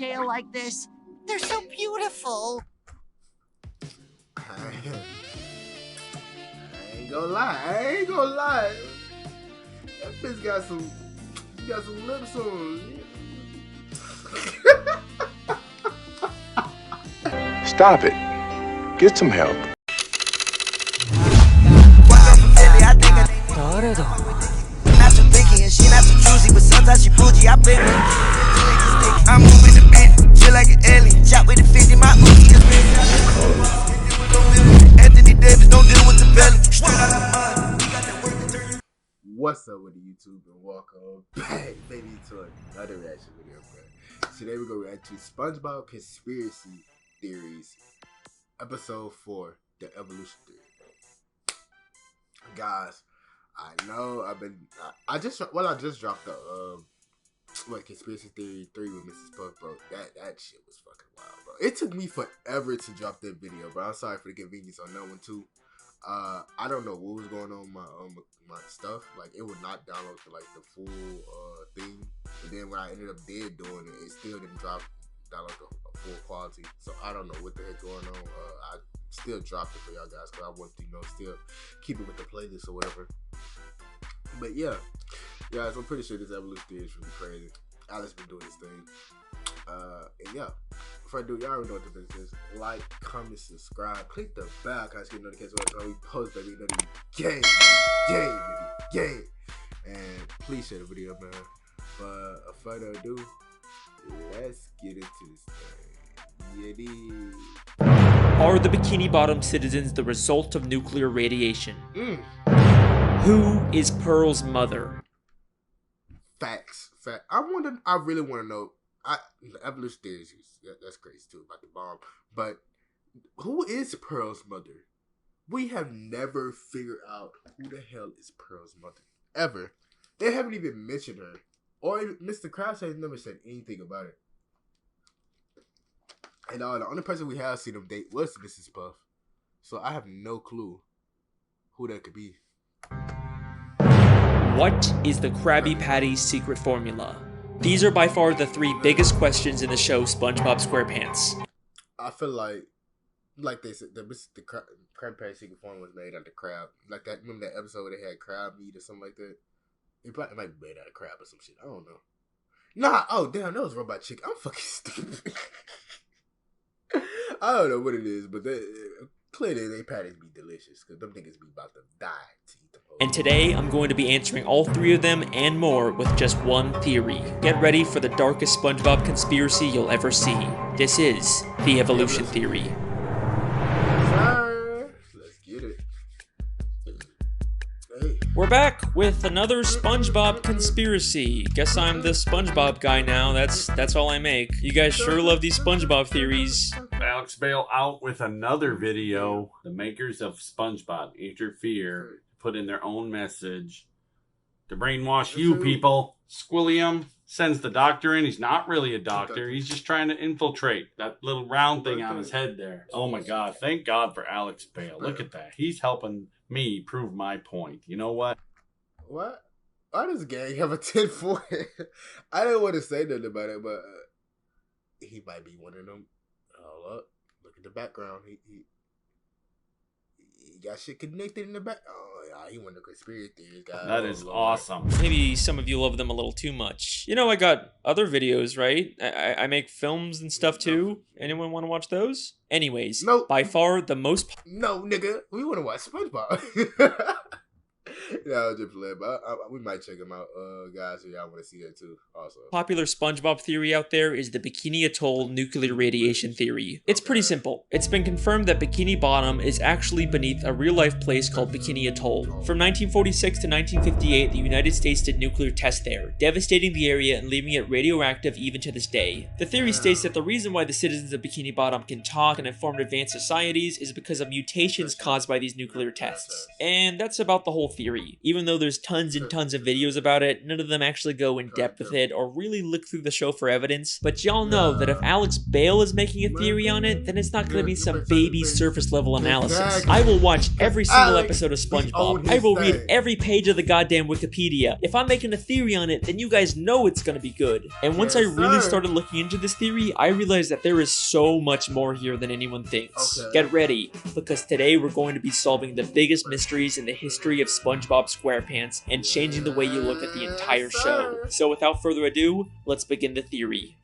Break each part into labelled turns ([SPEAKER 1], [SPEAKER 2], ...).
[SPEAKER 1] tail like this? They're so beautiful.
[SPEAKER 2] I ain't gonna lie. That bitch got some lips on.
[SPEAKER 3] Stop it. Get some help.
[SPEAKER 4] I'm moving the beat, feel like an alien. Chop with the 50, my Uzi is big. Anthony Davis, don't deal with the belly.
[SPEAKER 2] What's up with the YouTube and welcome back, baby, to another reaction video, bro. Today we're gonna react to SpongeBob Conspiracy Theories, Episode 4, The Evolution Theory. Guys, I know I just dropped the Conspiracy Theory 3 with Mrs. Puff, bro. That shit was fucking wild, bro. It took me forever to drop that video, bro. I'm sorry for the convenience on that one too. I don't know what was going on with my stuff. Like, it would not download to like the full thing. And then when I ended up doing it, it still didn't download to a full quality. So I don't know what the heck going on. I still dropped it for y'all guys because I want to, still keep it with the playlist or whatever. But yeah, guys, I'm pretty sure this evolution theory is really crazy. Alex been doing this thing. And yeah, before I do, y'all already know what the business is. Like, comment, subscribe, click the bell, guys, get notifications when we post, baby. Game. And please share the video, man. But without further ado, let's get into this thing.
[SPEAKER 5] Are the Bikini Bottom citizens the result of nuclear radiation? Who is Pearl's mother?
[SPEAKER 2] Facts. I really want to know. The evolution theories, that's crazy too about the bomb. But who is Pearl's mother? We have never figured out who the hell is Pearl's mother. Ever. They haven't even mentioned her. Or Mr. Krabs has never said anything about it. And the only person we have seen him date was Mrs. Puff. So I have no clue who that could be.
[SPEAKER 5] What is the Krabby Patty's secret formula? These are by far the three biggest questions in the show SpongeBob SquarePants.
[SPEAKER 2] I feel like they said, the Krabby Patty secret formula was made out of crab. Like that, remember that episode where they had crab meat or something like that? It might be made out of crab or some shit. I don't know. Nah, oh damn, that was robot chicken. I'm fucking stupid. I don't know what it is, but clearly they patties be delicious because them niggas be about to die to eat them.
[SPEAKER 5] And today I'm going to be answering all three of them and more with just one theory. Get ready for the darkest SpongeBob conspiracy you'll ever see. This is the evolution theory.
[SPEAKER 2] Let's get it. Hey.
[SPEAKER 5] We're back with another SpongeBob conspiracy. Guess I'm the SpongeBob guy now. That's all I make. You guys sure love these SpongeBob theories.
[SPEAKER 6] Alex Bale out with another video. The makers of SpongeBob interfere, put in their own message to brainwash you people. Squilliam sends the doctor in. He's not really a doctor. He's just trying to infiltrate that little round thing on his head there. Oh my God. Thank God for Alex Bale. Look at that. He's helping me prove my point. You know what?
[SPEAKER 2] What? Why does Gang have a 10 forehead? I didn't want to say nothing about it, but he might be one of them. Hold up. Look at the background. He got shit connected in the back. Oh, yeah, he one of the conspiracy theories, guys.
[SPEAKER 6] That is awesome.
[SPEAKER 5] Maybe some of you love them a little too much. You know, I got other videos, right? I make films and stuff too. Anyone want to watch those? Anyways,
[SPEAKER 2] nope.
[SPEAKER 5] By far the most...
[SPEAKER 2] No, nigga. We want to watch SpongeBob. Yeah, just playing, but we might check them out, guys. If y'all want to see that too, also.
[SPEAKER 5] Popular SpongeBob theory out there is the Bikini Atoll nuclear radiation theory. It's pretty simple. It's been confirmed that Bikini Bottom is actually beneath a real-life place called Bikini Atoll. From 1946 to 1958, the United States did nuclear tests there, devastating the area and leaving it radioactive even to this day. The theory states that the reason why the citizens of Bikini Bottom can talk and inform advanced societies is because of mutations caused by these nuclear tests. And that's about the whole theory. theory. Even though there's tons and tons of videos about it, none of them actually go in depth with it or really look through the show for evidence. But y'all know that if Alex Bale is making a theory on it, then it's not going to be some baby surface level analysis. I will watch every single episode of SpongeBob. I will read every page of the goddamn Wikipedia. If I'm making a theory on it, then you guys know it's going to be good. And once I really started looking into this theory, I realized that there is so much more here than anyone thinks. Get ready, because today we're going to be solving the biggest mysteries in the history of SpongeBob SquarePants and changing the way you look at the entire show. So without further ado, let's begin the theory.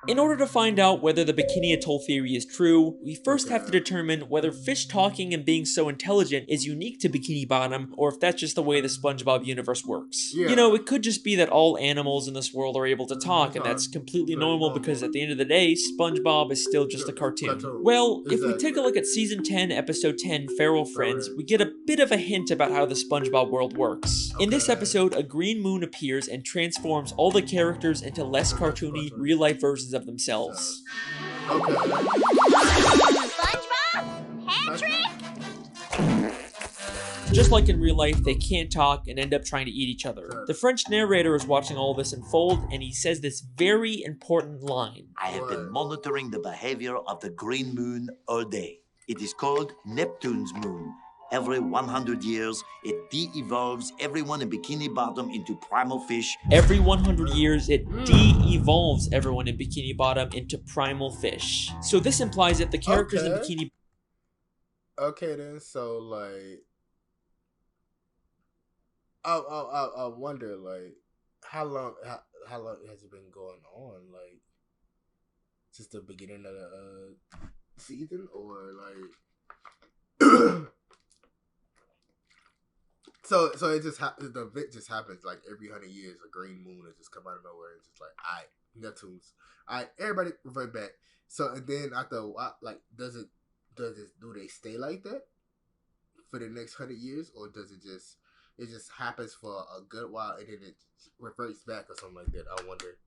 [SPEAKER 5] In order to find out whether the Bikini Atoll theory is true, we first have to determine whether fish talking and being so intelligent is unique to Bikini Bottom, or if that's just the way the SpongeBob universe works. You know, it could just be that all animals in this world are able to talk, and that's completely normal because at the end of the day, SpongeBob is still just a cartoon. Well, if we take a look at Season 10, Episode 10, Feral Friends, we get a bit of a hint about how the SpongeBob world works. In this episode, a green moon appears and transforms all the characters into less cartoony, real-life versions of themselves.
[SPEAKER 1] SpongeBob? Patrick?
[SPEAKER 5] Just like in real life, they can't talk and end up trying to eat each other. The French narrator is watching all this unfold, and he says this very important line.
[SPEAKER 7] I have been monitoring the behavior of the green moon all day. It is called Neptune's moon. Every 100 years, it de-evolves everyone in Bikini Bottom into primal fish.
[SPEAKER 5] Every 100 years, it de-evolves everyone in Bikini Bottom into primal fish. So this implies that the characters in Bikini...
[SPEAKER 2] Okay then, so like... I wonder, like, how long has it been going on? Like, just the beginning of the season, or like... So it just the event just happens like every 100 years. A green moon will just come out of nowhere and just like, alright, Neptune's, alright, everybody revert back. So and then after a while, like, do they stay like that for the next 100 years, or does it just happens for a good while and then it reverts back or something like that? I wonder.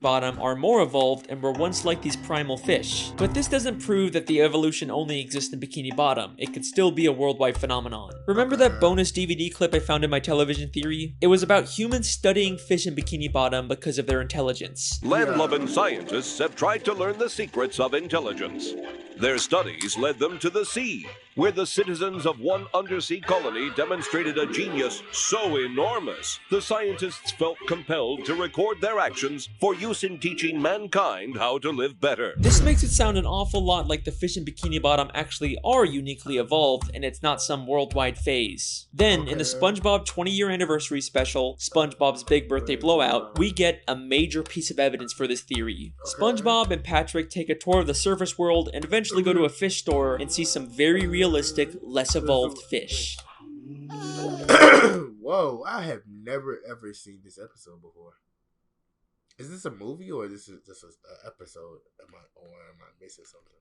[SPEAKER 5] Bottom are more evolved and were once like these primal fish. But this doesn't prove that the evolution only exists in Bikini Bottom. It could still be a worldwide phenomenon. Remember that bonus DVD clip I found in my television theory? It was about humans studying fish in Bikini Bottom because of their intelligence.
[SPEAKER 8] Land-loving scientists have tried to learn the secrets of intelligence. Their studies led them to the sea, where the citizens of one undersea colony demonstrated a genius so enormous, the scientists felt compelled to record their actions for use in teaching mankind how to live better.
[SPEAKER 5] This makes it sound an awful lot like the fish in Bikini Bottom actually are uniquely evolved, and it's not some worldwide phase. Then, in the SpongeBob 20-year anniversary special, SpongeBob's Big Birthday Blowout, we get a major piece of evidence for this theory. SpongeBob and Patrick take a tour of the surface world and eventually go to a fish store and see some very realistic, less evolved fish.
[SPEAKER 2] Whoa, I have never ever seen this episode before. Is this a movie or this is just an episode? Am I missing something?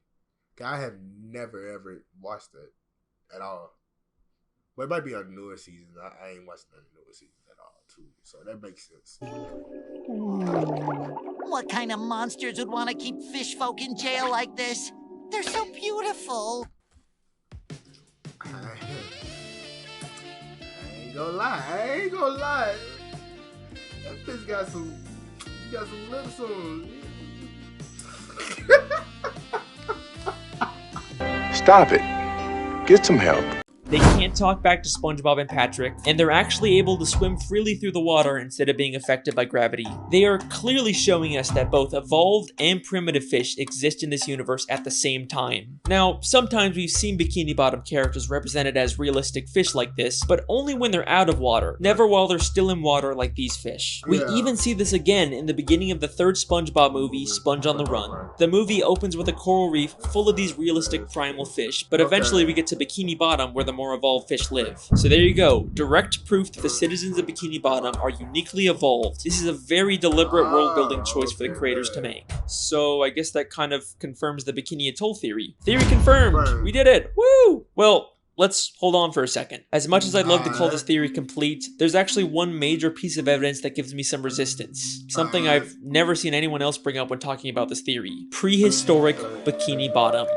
[SPEAKER 2] I have never ever watched it at all. But it might be on newer seasons. I ain't watching the newer seasons at all too, so that makes sense.
[SPEAKER 1] What kind of monsters would want to keep fish folk in jail like this? They're so beautiful.
[SPEAKER 2] I ain't gonna lie. That fish got some lips on.
[SPEAKER 3] Stop it. Get some help.
[SPEAKER 5] They can't talk back to SpongeBob and Patrick, and they're actually able to swim freely through the water instead of being affected by gravity. They are clearly showing us that both evolved and primitive fish exist in this universe at the same time. Now, sometimes we've seen Bikini Bottom characters represented as realistic fish like this, but only when they're out of water, never while they're still in water like these fish. We even see this again in the beginning of the third SpongeBob movie, Sponge on the Run. The movie opens with a coral reef full of these realistic primal fish, but eventually we get to Bikini Bottom where the more evolved fish live. So there you go, direct proof that the citizens of Bikini Bottom are uniquely evolved. This is a very deliberate world-building choice for the creators to make. So I guess that kind of confirms the Bikini Atoll theory. Theory confirmed! We did it! Woo! Well, let's hold on for a second. As much as I'd love to call this theory complete, there's actually one major piece of evidence that gives me some resistance. Something I've never seen anyone else bring up when talking about this theory. Prehistoric Bikini Bottom.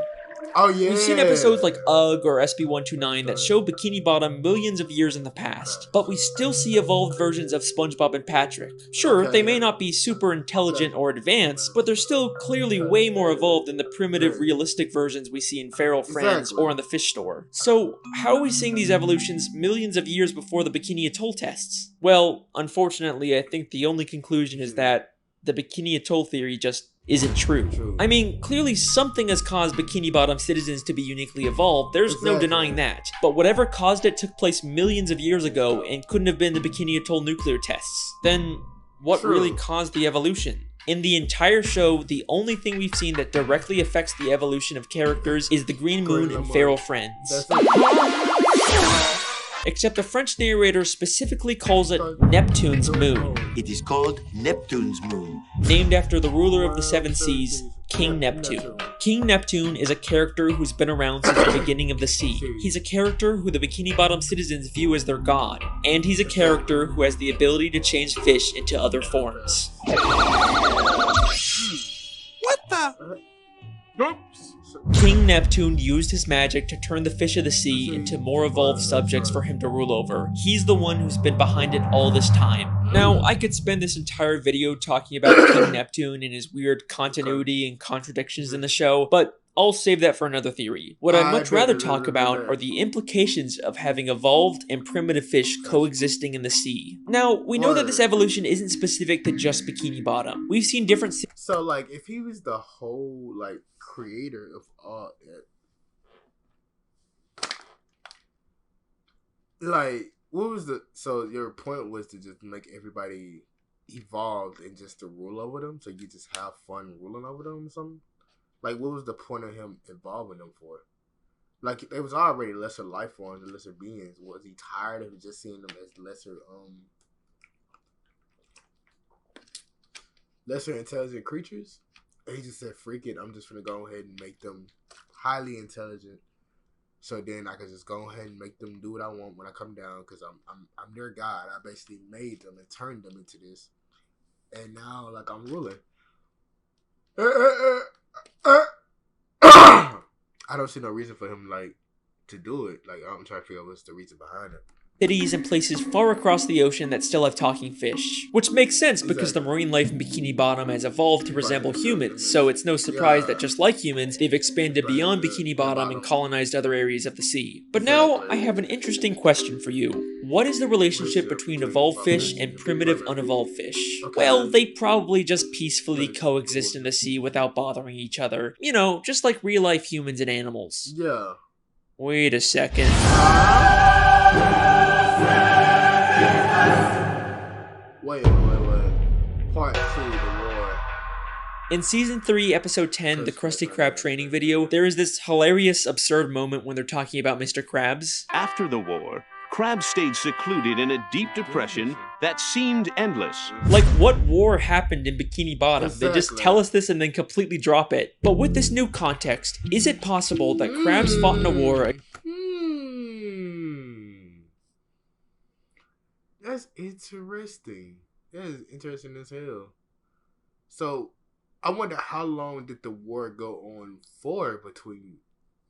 [SPEAKER 2] Oh yeah.
[SPEAKER 5] We've seen episodes like UGG or SB129 that show Bikini Bottom millions of years in the past, but we still see evolved versions of SpongeBob and Patrick. Sure, they may not be super intelligent or advanced, but they're still clearly way more evolved than the primitive, realistic versions we see in Feral Friends or in the fish store. So, how are we seeing these evolutions millions of years before the Bikini Atoll tests? Well, unfortunately, I think the only conclusion is that the Bikini Atoll theory just isn't true. I mean, clearly something has caused Bikini Bottom citizens to be uniquely evolved, there's no denying that. But whatever caused it took place millions of years ago and couldn't have been the Bikini Atoll nuclear tests. Then, what really caused the evolution? In the entire show, the only thing we've seen that directly affects the evolution of characters is the Green Moon and Feral Friends. Except the French narrator specifically calls it Neptune's moon.
[SPEAKER 7] It is called Neptune's moon.
[SPEAKER 5] Named after the ruler of the seven seas, King Neptune. King Neptune is a character who's been around since the beginning of the sea. He's a character who the Bikini Bottom citizens view as their god, and he's a character who has the ability to change fish into other forms.
[SPEAKER 4] What the?
[SPEAKER 2] Oops.
[SPEAKER 5] King Neptune used his magic to turn the fish of the sea into more evolved subjects for him to rule over. He's the one who's been behind it all this time. Now, I could spend this entire video talking about King Neptune and his weird continuity and contradictions in the show, but I'll save that for another theory. What I'd much rather talk about are the implications of having evolved and primitive fish coexisting in the sea. Now, we know that this evolution isn't specific to just Bikini Bottom. We've seen different...
[SPEAKER 2] So, like, if he was the whole, like, creator of all that, like, what was the... So, your point was to just make everybody evolved and just to rule over them? So you just have fun ruling over them or something? Like, what was the point of him involving them for? Like, it was already lesser life forms and lesser beings. Was he tired of just seeing them as lesser intelligent creatures? And he just said, freak it, I'm just gonna go ahead and make them highly intelligent. So then I can just go ahead and make them do what I want when I come down, because I'm their god. I basically made them and turned them into this. And now, like, I'm ruling. I don't see no reason for him, like, to do it. Like, I'm trying to figure out what's the reason behind it.
[SPEAKER 5] Cities and places far across the ocean that still have talking fish. Which makes sense because the marine life in Bikini Bottom has evolved to resemble humans, so it's no surprise that just like humans, they've expanded beyond Bikini Bottom and colonized other areas of the sea. But now, I have an interesting question for you. What is the relationship between evolved fish and primitive unevolved fish? Well, they probably just peacefully coexist in the sea without bothering each other. You know, just like real-life humans and animals.
[SPEAKER 2] Yeah.
[SPEAKER 5] Wait a second.
[SPEAKER 2] Wait. Part 2, the war.
[SPEAKER 5] In Season 3, Episode 10, the Krusty Krab training video, there is this hilarious, absurd moment when they're talking about Mr. Krabs.
[SPEAKER 9] After the war, Krabs stayed secluded in a deep depression that seemed endless.
[SPEAKER 5] Like, what war happened in Bikini Bottom? They just tell us this and then completely drop it. But with this new context, is it possible that Krabs fought in a war...
[SPEAKER 2] That's interesting. That is interesting as hell. So, I wonder how long did the war go on for between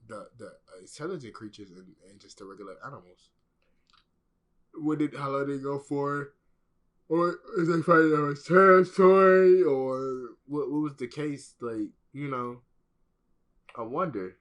[SPEAKER 2] the intelligent creatures and just the regular animals? How long did it go for? Or is they fighting over territory? Or what was the case? Like, you know, I wonder.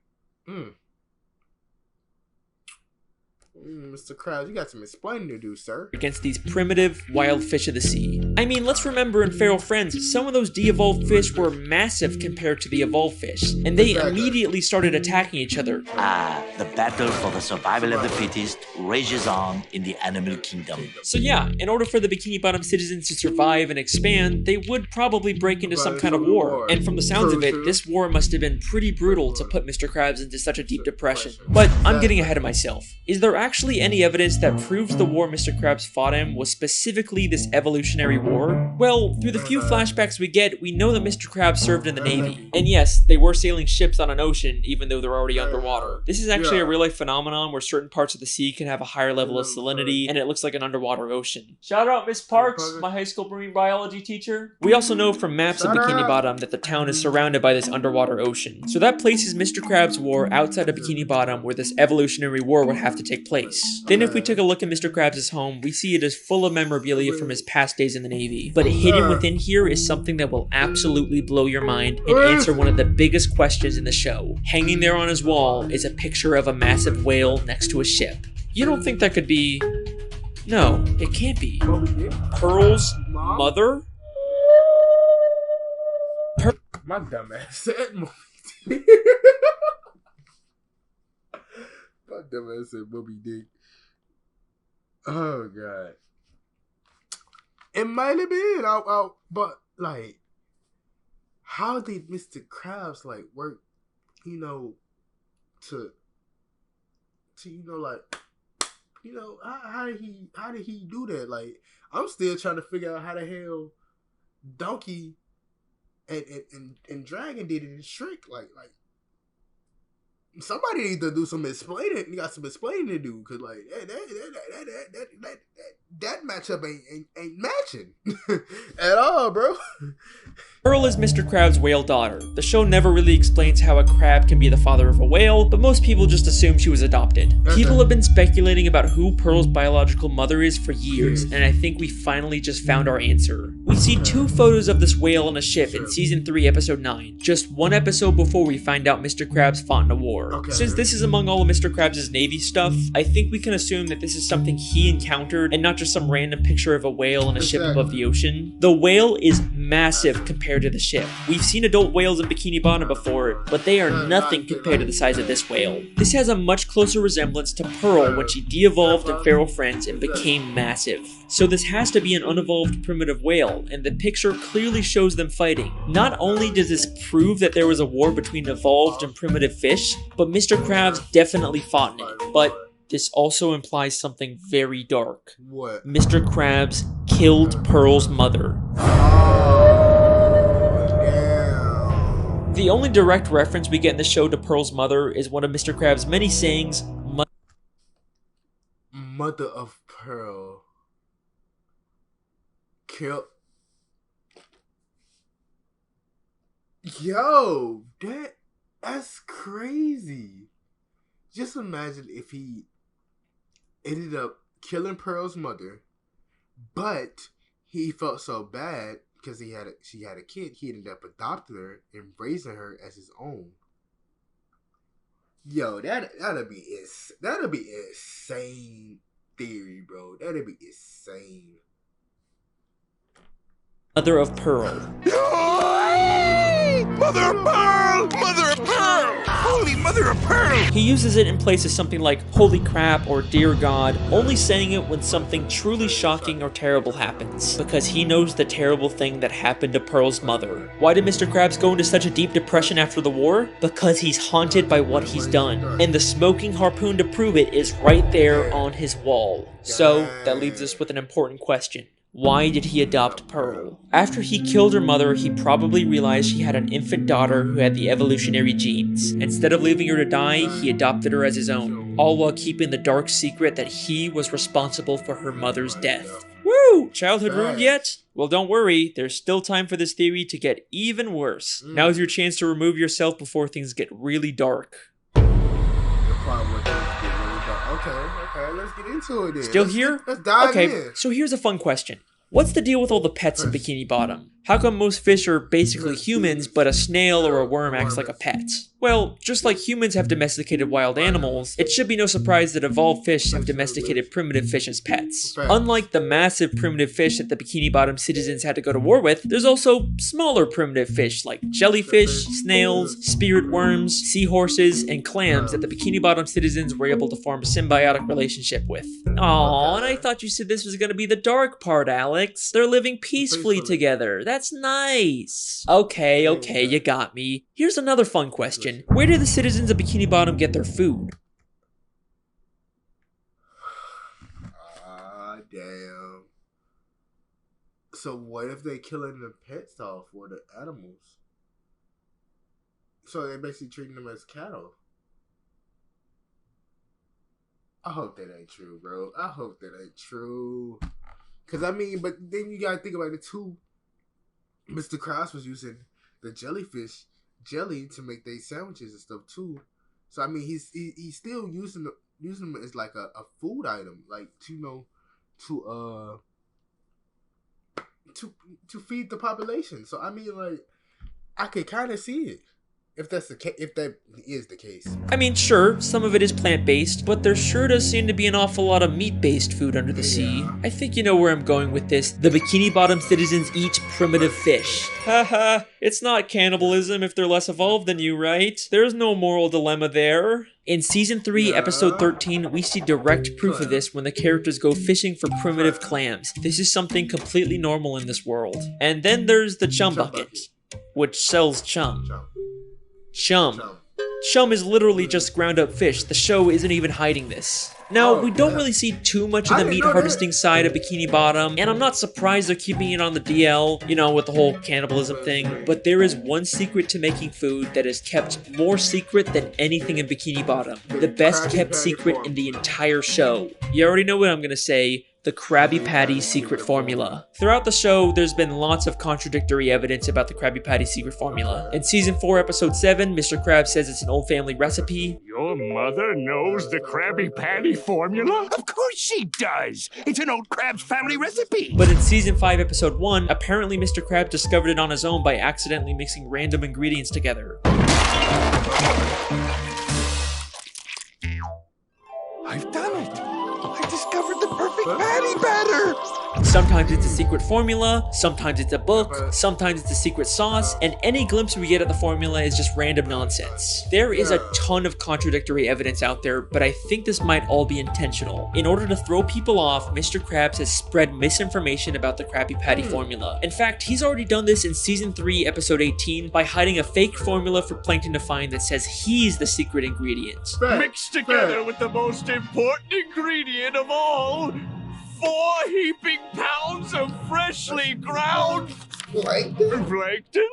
[SPEAKER 2] Mr. Krabs, you got some explaining to do, sir.
[SPEAKER 5] Against these primitive, wild fish of the sea. I mean, let's remember in Feral Friends, some of those de-evolved fish were massive compared to the evolved fish, and they immediately started attacking each other.
[SPEAKER 7] The battle for the survival of the fittest rages on in the animal kingdom.
[SPEAKER 5] So yeah, in order for the Bikini Bottom citizens to survive and expand, they would probably break into some kind of war. And from the sounds of it, this war must have been pretty brutal to put Mr. Krabs into such a deep depression. But I'm getting ahead of myself. Is there actually any evidence that proves the war Mr. Krabs fought in was specifically this evolutionary war? Well, through the few flashbacks we get, we know that Mr. Krabs served in the Navy. And yes, they were sailing ships on an ocean, even though they're already underwater. This is actually a real-life phenomenon where certain parts of the sea can have a higher level of salinity, and it looks like an underwater ocean. Shout out Miss Parks, my high school marine biology teacher. We also know from maps of Bikini Bottom that the town is surrounded by this underwater ocean. So that places Mr. Krabs' war outside of Bikini Bottom, where this evolutionary war would have to take place. Then if we take a look at Mr. Krabs' home, we see it is full of memorabilia from his past days in the Navy. But hidden within here is something that will absolutely blow your mind and answer one of the biggest questions in the show. Hanging there on his wall is a picture of a massive whale next to a ship. You don't think that could be... No, it can't be. Pearl's mother?
[SPEAKER 2] My dumb ass said Moby Dick. My dumb ass said Moby Dick. Oh god. It might have been but like, how did Mr. Krabs like work, you know, to you know, like, you know, how did he do that? Like, I'm still trying to figure out how the hell Donkey and Dragon did it in Shrek. Like somebody needs to do some explaining. You got some explaining to do, cause like that matchup ain't matching at all, bro.
[SPEAKER 5] Pearl is Mr. Krabs' whale daughter. The show never really explains how a crab can be the father of a whale, but most people just assume she was adopted. People have been speculating about who Pearl's biological mother is for years, and I think we finally just found our answer. We see 2 photos of this whale on a ship in Season 3, Episode 9, just 1 episode before we find out Mr. Krabs fought in a war. Since this is among all of Mr. Krabs' Navy stuff, I think we can assume that this is something he encountered and not just some random picture of a whale on a ship above the ocean. The whale is massive compared to the ship. We've seen adult whales in Bikini Bottom before, but they are nothing compared to the size of this whale. This has a much closer resemblance to Pearl when she de-evolved in feral friends and became massive. So this has to be an unevolved primitive whale, and the picture clearly shows them fighting. Not only does this prove that there was a war between evolved and primitive fish, but Mr. Krabs definitely fought in it. But this also implies something very dark.
[SPEAKER 2] What?
[SPEAKER 5] Mr. Krabs killed Pearl's mother. The only direct reference we get in the show to Pearl's mother is one of Mr. Krabs' many sayings,
[SPEAKER 2] Mother of Pearl. Kill. Yo, that's crazy. Just imagine if he ended up killing Pearl's mother, but he felt so bad because she had a kid. He ended up adopting her and raising her as his own. Yo, that'd be insane theory, bro. That'd be insane.
[SPEAKER 5] Mother of Pearl.
[SPEAKER 4] Mother of Pearl! Mother of Pearl! Holy Mother of Pearl!
[SPEAKER 5] He uses it in places something like holy crap or dear God, only saying it when something truly shocking or terrible happens, because he knows the terrible thing that happened to Pearl's mother. Why did Mr. Krabs go into such a deep depression after the war? Because he's haunted by what he's done, and the smoking harpoon to prove it is right there on his wall. So, that leaves us with an important question. Why did he adopt Pearl? After he killed her mother, he probably realized she had an infant daughter who had the evolutionary genes. Instead of leaving her to die, he adopted her as his own, all while keeping the dark secret that he was responsible for her mother's death. Woo! Childhood ruined yet? Well, don't worry, there's still time for this theory to get even worse. Now's your chance to remove yourself before things get really dark.
[SPEAKER 2] Okay, let's get into it then.
[SPEAKER 5] Still here?
[SPEAKER 2] Let's dive in.
[SPEAKER 5] Okay, so here's a fun question. What's the deal with all the pets in Bikini Bottom? How come most fish are basically humans, but a snail or a worm acts like a pet? Well, just like humans have domesticated wild animals, it should be no surprise that evolved fish have domesticated primitive fish as pets. Unlike the massive primitive fish that the Bikini Bottom citizens had to go to war with, there's also smaller primitive fish like jellyfish, snails, spirit worms, seahorses, and clams that the Bikini Bottom citizens were able to form a symbiotic relationship with. Aww, and I thought you said this was gonna be the dark part, Alex. They're living peacefully together. That's nice. Okay, you got me. Here's another fun question. Where do the citizens of Bikini Bottom get their food?
[SPEAKER 2] So what if they killing the pets off or the animals? So they're basically treating them as cattle. I hope that ain't true, bro. I hope that ain't true. Cause I mean, but then you gotta think about it too. Mr. Krabs was using the jellyfish jelly to make their sandwiches and stuff too. So I mean, he's still using them as like a food item, like to feed the population. So I mean, like, I could kind of see it. If that is the case.
[SPEAKER 5] I mean, sure, some of it is plant-based, but there sure does seem to be an awful lot of meat-based food under the sea. I think you know where I'm going with this. The Bikini Bottom citizens eat primitive fish. Haha, it's not cannibalism if they're less evolved than you, right? There's no moral dilemma there. In Season 3, Episode 13, we see direct proof of this when the characters go fishing for primitive clams. This is something completely normal in this world. And then there's the chum bucket, which sells chum. Chum is literally just ground up fish. The show isn't even hiding this. Now, we don't really see too much of the meat harvesting side of Bikini Bottom, and I'm not surprised they're keeping it on the DL, you know, with the whole cannibalism thing, but there is one secret to making food that is kept more secret than anything in Bikini Bottom. The best kept secret in the entire show. You already know what I'm gonna say. The Krabby Patty secret formula. Throughout the show, there's been lots of contradictory evidence about the Krabby Patty secret formula. In Season 4, Episode 7, Mr. Krabs says it's an old family recipe.
[SPEAKER 3] Your mother knows the Krabby Patty formula?
[SPEAKER 10] Of course she does! It's an old Krabs family recipe!
[SPEAKER 5] But in Season 5, Episode 1, apparently Mr. Krabs discovered it on his own by accidentally mixing random ingredients together.
[SPEAKER 10] I've done it! I discovered the perfect patty batter!
[SPEAKER 5] Sometimes it's a secret formula, sometimes it's a book, sometimes it's a secret sauce, and any glimpse we get of the formula is just random nonsense. There is a ton of contradictory evidence out there, but I think this might all be intentional. In order to throw people off, Mr. Krabs has spread misinformation about the Krabby Patty formula. In fact, he's already done this in Season 3, Episode 18 by hiding a fake formula for Plankton to find that says he's the secret ingredient.
[SPEAKER 3] Mixed together with the most important ingredient of all, 4 heaping pounds of freshly ground plankton?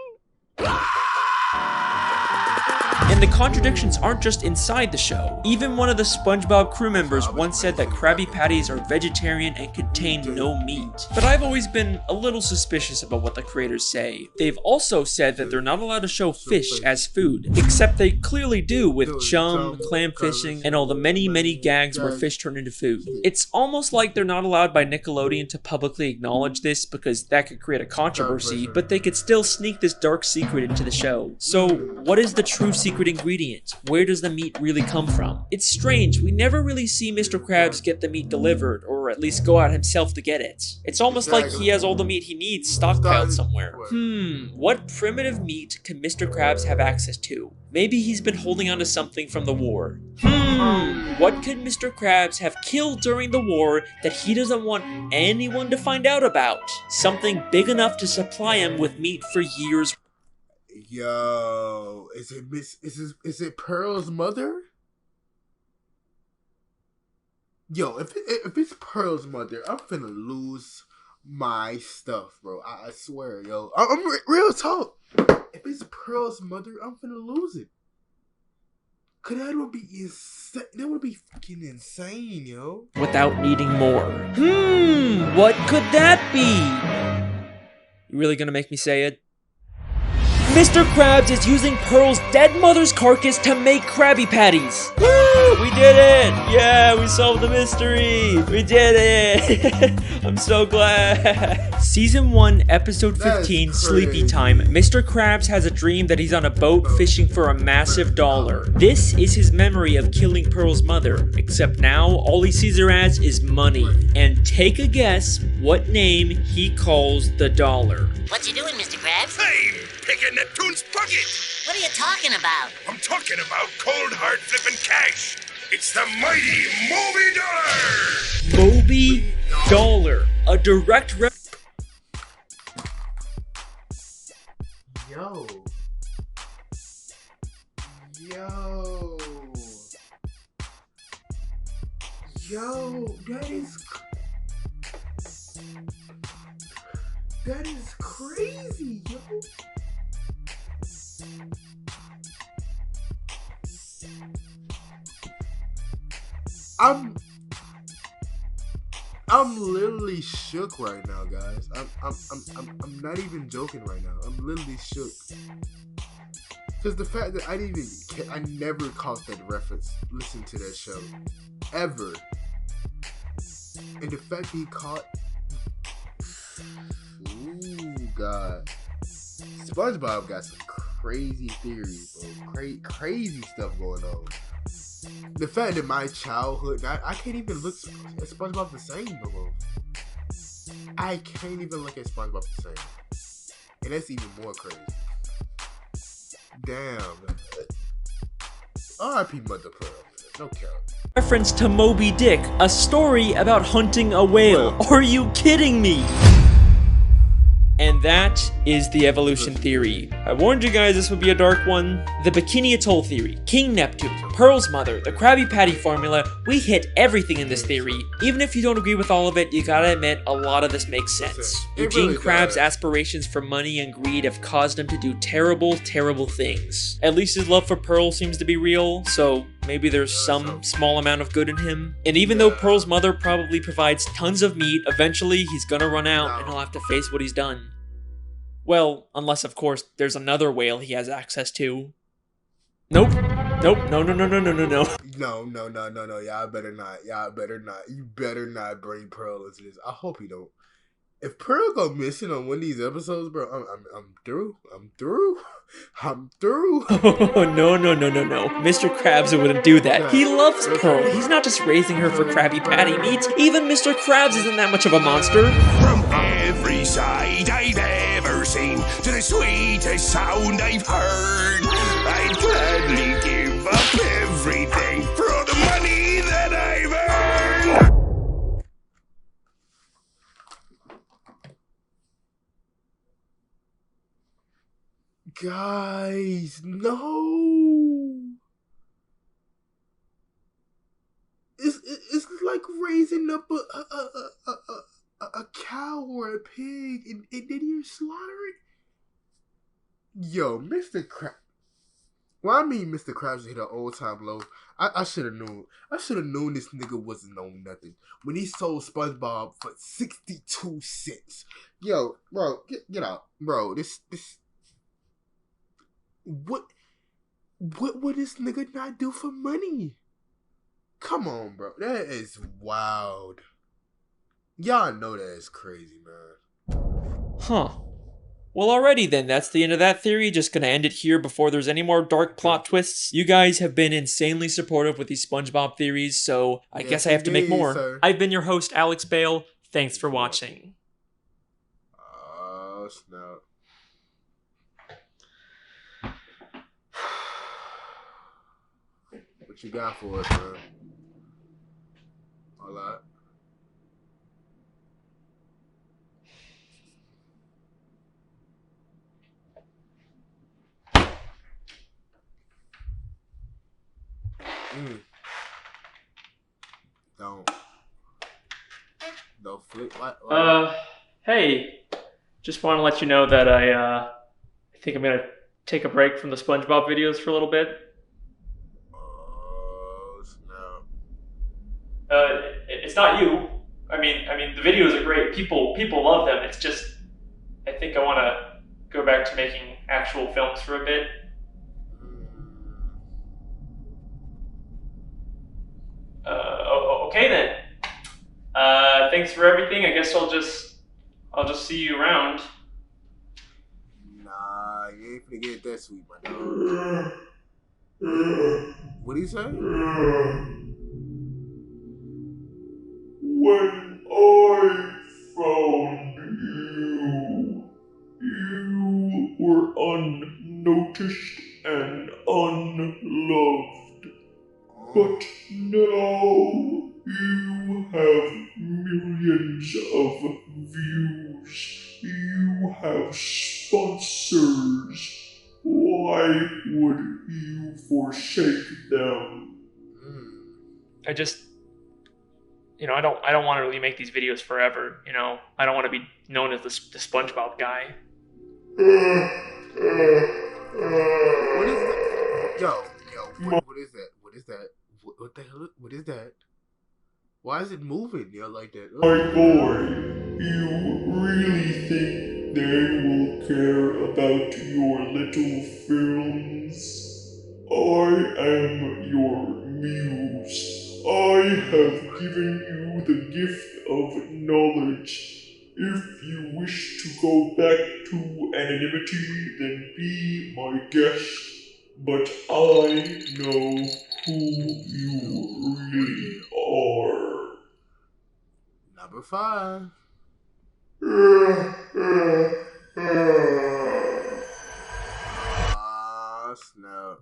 [SPEAKER 5] And the contradictions aren't just inside the show. Even one of the SpongeBob crew members once said that Krabby Patties are vegetarian and contain no meat. But I've always been a little suspicious about what the creators say. They've also said that they're not allowed to show fish as food, except they clearly do with chum, clam fishing, and all the many gags where fish turn into food. It's almost like they're not allowed by Nickelodeon to publicly acknowledge this because that could create a controversy, but they could still sneak this dark secret into the show. So what is the true secret ingredient? Where does the meat really come from? It's strange, we never really see Mr. Krabs get the meat delivered, or at least go out himself to get it. It's almost like he has all the meat he needs stockpiled somewhere. What primitive meat can Mr. Krabs have access to? Maybe he's been holding on to something from the war. What could Mr. Krabs have killed during the war that he doesn't want anyone to find out about? Something big enough to supply him with meat for years.
[SPEAKER 2] Yo, is it Pearl's mother? Yo, if it's Pearl's mother, I'm finna lose my stuff, bro. I swear, yo. I'm real talk. If it's Pearl's mother, I'm finna lose it. Cause that would be insane. That would be fucking insane, yo.
[SPEAKER 5] Without needing more. What could that be? You really gonna make me say it? Mr. Krabs is using Pearl's dead mother's carcass to make Krabby Patties. Woo! We did it! Yeah, we solved the mystery! We did it! I'm so glad! Season 1, Episode 15, Sleepy Time. Mr. Krabs has a dream that he's on a boat fishing for a massive dollar. This is his memory of killing Pearl's mother, except now all he sees her as is money. And take a guess what name he calls the dollar.
[SPEAKER 1] What you doing, Mr. Krabs?
[SPEAKER 10] I'm picking Neptune's pocket!
[SPEAKER 1] What are you talking about?
[SPEAKER 10] I'm talking about cold hard flipping cash! It's the mighty Moby Dollar!
[SPEAKER 5] Moby Dollar, a direct
[SPEAKER 2] Yo, that is... That is crazy, yo. I'm literally shook right now, guys. I'm not even joking right now. I'm literally shook. Cause the fact that I never caught that reference, listened to that show, ever. And the fact that he caught, ooh, God. SpongeBob got some crazy theories, bro. Crazy stuff going on. The fact that my childhood, I can't even look at SpongeBob the same no more. I can't even look at SpongeBob the same. And that's even more crazy. Damn. R.I.P. Mother Pearl. No count.
[SPEAKER 5] Reference to Moby Dick, a story about hunting a whale. Are you kidding me? And that is the evolution theory. I warned you guys this would be a dark one. The Bikini Atoll theory, King Neptune, Pearl's mother, the Krabby Patty formula, we hit everything in this theory. Even if you don't agree with all of it, you gotta admit a lot of this makes sense. Eugene Krabs' aspirations for money and greed have caused him to do terrible, terrible things. At least his love for Pearl seems to be real, so maybe there's some small amount of good in him. And even though Pearl's mother probably provides tons of meat, eventually he's gonna run out and he'll have to face what he's done. Well, unless of course there's another whale he has access to. Nope. Nope. No.
[SPEAKER 2] No. Y'all better not. You better not bring Pearl into this. I hope you don't. If Pearl go missing on one of these episodes, bro, I'm through. I'm through.
[SPEAKER 5] Oh, no. Mr. Krabs wouldn't do that. He loves Pearl. He's not just raising her for Krabby Patty meat. Even Mr. Krabs isn't that much of a monster.
[SPEAKER 10] From every side I've ever seen to the sweetest sound I've heard, I'd gladly give up everything for all the money that I've earned.
[SPEAKER 2] Guys, no. It's like raising up a cow or a pig and then you're slaughtering. Yo, Mr. Krabs. Well, I mean, Mr. Krabs hit an all-time low. I should have known. I should have known this nigga wasn't on nothing when he sold SpongeBob for 62 cents. Yo, bro, get out, bro. This. What would this nigga not do for money? Come on, bro. That is wild. Y'all know that is crazy, man.
[SPEAKER 5] Huh. Well, alrighty then. That's the end of that theory. Just gonna end it here before there's any more dark plot twists. You guys have been insanely supportive with these SpongeBob theories, so I guess I have to make more. Sir. I've been your host, Alex Bale. Thanks for watching.
[SPEAKER 2] Oh, snap. What you got for us, man? A lot. Don't flip. What?
[SPEAKER 5] Hey. Just want to let you know that I think I'm gonna take a break from the SpongeBob videos for a little bit. It's not you. I mean, the videos are great. People love them. It's just, I think I want to go back to making actual films for a bit. Okay then. Thanks for everything. I guess I'll just see you around.
[SPEAKER 2] Nah, you ain't finna get that sweet, my dog. What do you say?
[SPEAKER 3] When I found you, you were unnoticed and unloved. But now you have millions of views. You have sponsors. Why would you forsake them?
[SPEAKER 5] You know, I don't want to really make these videos forever. You know, I don't want to be known as the SpongeBob guy.
[SPEAKER 2] What is that? Yo, what is that? What is that? What the hell? What is that? Why is it moving, yo, like that?
[SPEAKER 3] My boy, you really think they will care about your little films? I am your muse. I have given you the gift of knowledge. If you wish to go back to anonymity, then be my guest. But I know who you really are.
[SPEAKER 2] Number 5. Snap.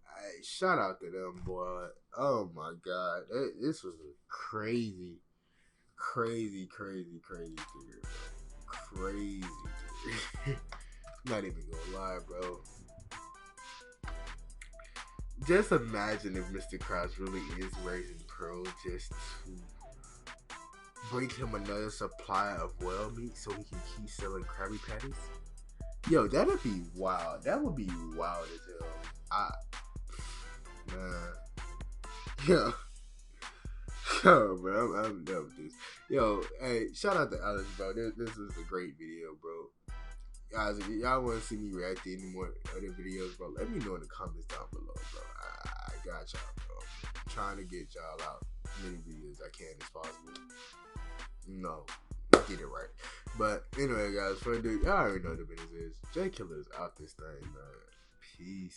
[SPEAKER 2] Hey, shout out to them, boy. Oh my god. This was a crazy theory. Crazy. Not even gonna lie, bro. Just imagine if Mr. Krabs really is raising pearls just to bring him another supply of whale meat so he can keep selling Krabby Patties. Yo, that'd be wild. That would be wild as hell. Man. Yo, bro, I'm done with this. Yo, hey, shout out to Alex, bro. This was a great video, bro. Guys, if y'all want to see me react to any more other videos, bro, let me know in the comments down below, bro. I got y'all, bro. I'm trying to get y'all out as many videos I can as possible. No, get it right. But anyway, guys, y'all already know what the business is. J Killer's out this thing, man. Peace.